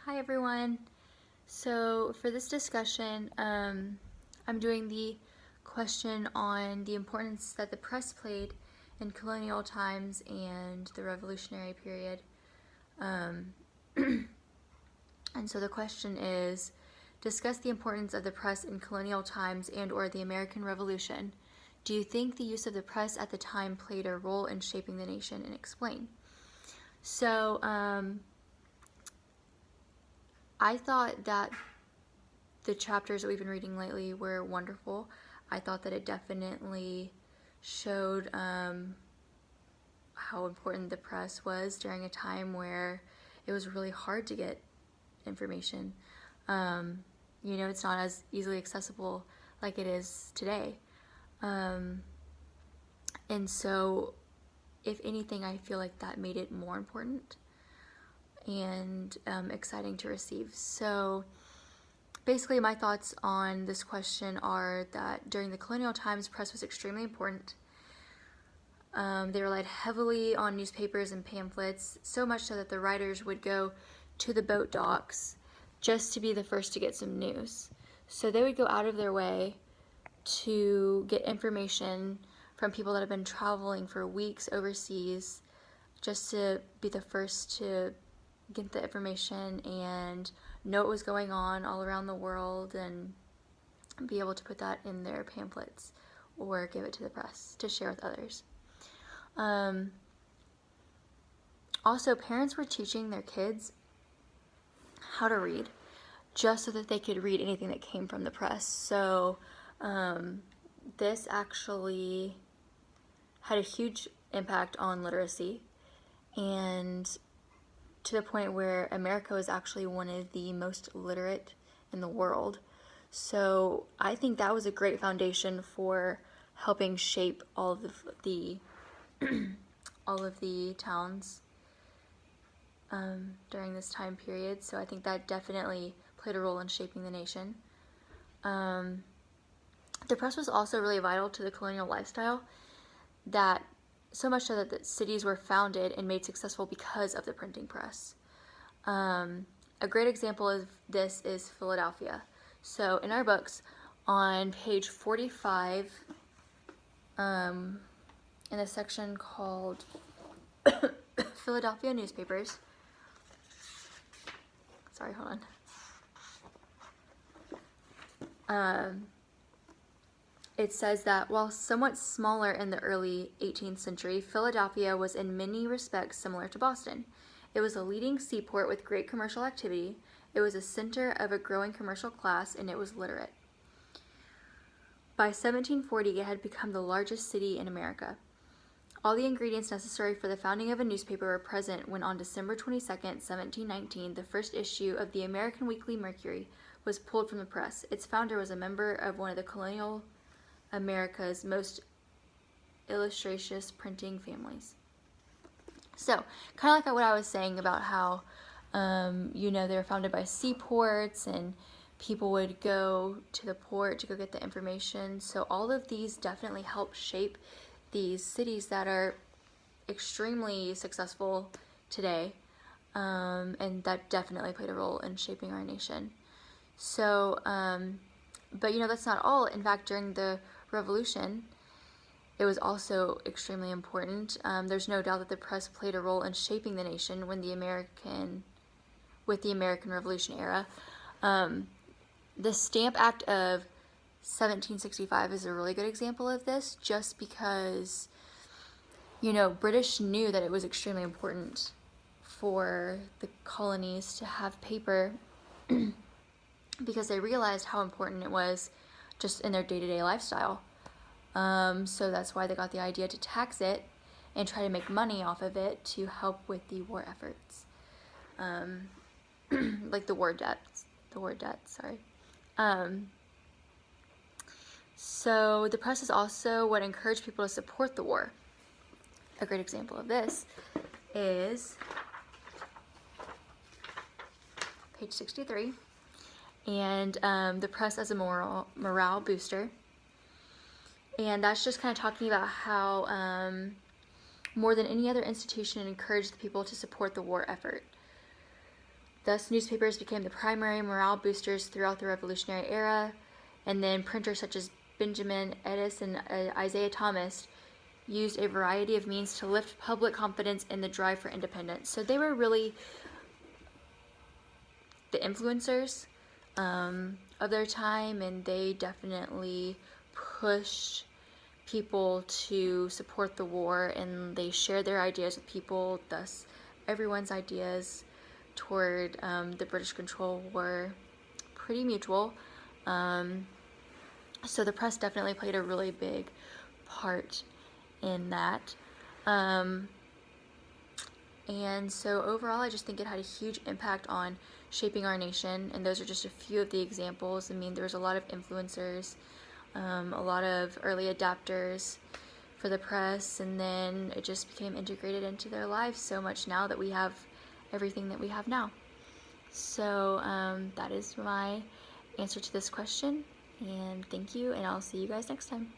Hi everyone. So for this discussion, I'm doing the question on the importance that the press played in colonial times and the Revolutionary period. And so the question is, discuss the importance of the press in colonial times and or the American Revolution. Do you think the use of the press at the time played a role in shaping the nation, and explain? So, I thought that the chapters that we've been reading lately were wonderful. I thought that it definitely showed how important the press was during a time where it was really hard to get information. It's not as easily accessible like it is today. And so, if anything, I feel like that made it more important and exciting to receive. So, basically, my thoughts on this question are that during the colonial times, press was extremely important. They relied heavily on newspapers and pamphlets, so much so that the writers would go to the boat docks just to be the first to get some news. So they would go out of their way to get information from people that have been traveling for weeks overseas just to be the first to get the information and know what was going on all around the world and be able to put that in their pamphlets or give it to the press to share with others. Also, parents were teaching their kids how to read just so that they could read anything that came from the press. So this actually had a huge impact on literacy, and to the point where America was actually one of the most literate in the world. So I think that was a great foundation for helping shape all of the all of the towns during this time period. So I think that definitely played a role in shaping the nation. The press was also really vital to the colonial lifestyle, that so much so that the cities were founded and made successful because of the printing press. A great example of this is Philadelphia. So in our books, on page 45, in a section called Philadelphia Newspapers. Sorry, hold on. It says that while somewhat smaller in the early 18th century, Philadelphia was in many respects similar to Boston. It was a leading seaport with great commercial activity. It was a center of a growing commercial class, and it was literate. By 1740, it had become the largest city in America. All the ingredients necessary for the founding of a newspaper were present when on December 22nd, 1719, the first issue of the American Weekly Mercury was pulled from the press. Its founder was a member of one of the colonial America's most illustrious printing families. So, kind of like what I was saying about how, they were founded by seaports and people would go to the port to go get the information. So all of these definitely help shape these cities that are extremely successful today, and that definitely played a role in shaping our nation. So, but that's not all. In fact, during the Revolution, it was also extremely important. There's no doubt that the press played a role in shaping the nation with the American Revolution era. The Stamp Act of 1765 is a really good example of this, just because, British knew that it was extremely important for the colonies to have paper because they realized how important it was just in their day-to-day lifestyle. So that's why they got the idea to tax it and try to make money off of it to help with the war efforts. Like the war debt, sorry. So the press is also what encouraged people to support the war. A great example of this is page 63, and the press as a morale booster. And that's just kind of talking about how more than any other institution, it encouraged the people to support the war effort. Thus, newspapers became the primary morale boosters throughout the Revolutionary era, and then printers such as Benjamin Edis and Isaiah Thomas used a variety of means to lift public confidence in the drive for independence. So they were really the influencers of their time, and they definitely pushed people to support the war, and they shared their ideas with people. Thus, everyone's ideas toward the British control were pretty mutual. So the press definitely played a really big part in that. And so overall, I just think it had a huge impact on shaping our nation, and those are just a few of the examples. I mean, there was a lot of influencers, a lot of early adapters for the press, and then it just became integrated into their lives so much now that we have everything that we have now. So that is my answer to this question, and thank you, and I'll see you guys next time.